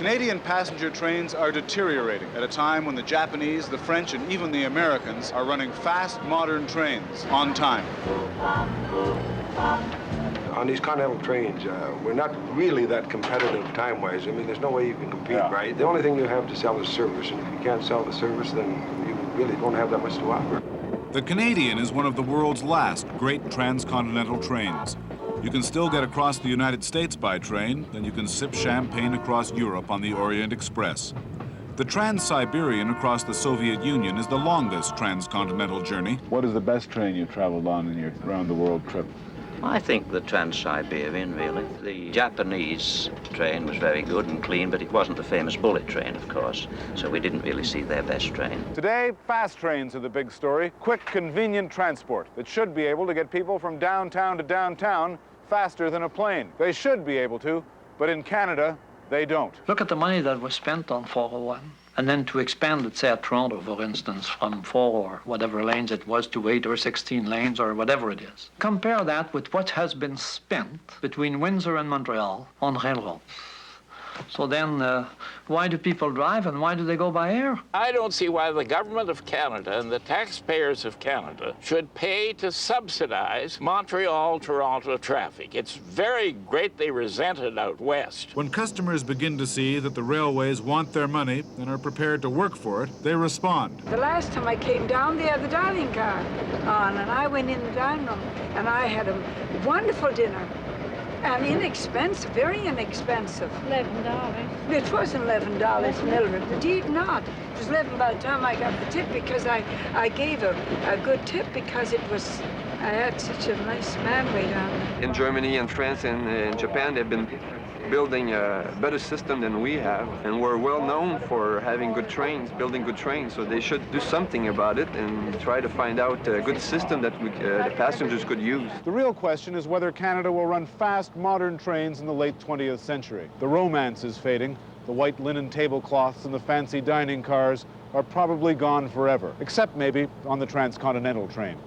Canadian passenger trains are deteriorating at a time when the Japanese, the French, and even the Americans are running fast, modern trains on time. On these continental trains, we're not really that competitive time-wise. I mean, there's no way you can compete, right? The only thing you have to sell is service, and if you can't sell the service, then you really don't have that much to offer. The Canadian is one of the world's last great transcontinental trains. You can still get across the United States by train, then you can sip champagne across Europe on the Orient Express. The Trans-Siberian across the Soviet Union is the longest transcontinental journey. What is the best train you've traveled on in your round-the-world trip? I think the Trans-Siberian, really. The Japanese train was very good and clean, but it wasn't the famous bullet train, of course, so we didn't really see their best train. Today, fast trains are the big story. Quick, convenient transport that should be able to get people from downtown to downtown faster than a plane. They should be able to, but in Canada, they don't. Look at the money that was spent on 401. And then to expand it, say, at Toronto, for instance, from 4 or whatever lanes it was to 8 or 16 lanes or whatever it is. Compare that with what has been spent between Windsor and Montreal on railroads. So then, why do people drive and why do they go by air? I don't see why the government of Canada and the taxpayers of Canada should pay to subsidize Montreal-Toronto traffic. It's very greatly resented out west. When customers begin to see that the railways want their money and are prepared to work for it, they respond. The last time I came down, they had the dining car on, and I went in the dining room, and I had a wonderful dinner. And inexpensive, very inexpensive. $11. It wasn't $11, Mildred. Indeed not. It was 11 by the time I got the tip because I gave a good tip because I had such a nice man way down there. In Germany and France and in Japan, they've been building a better system than we have, and we're well known for having good trains, building good trains, so they should do something about it and try to find out a good system that the passengers could use. The real question is whether Canada will run fast, modern trains in the late 20th century. The romance is fading. The white linen tablecloths and the fancy dining cars are probably gone forever, except maybe on the transcontinental train.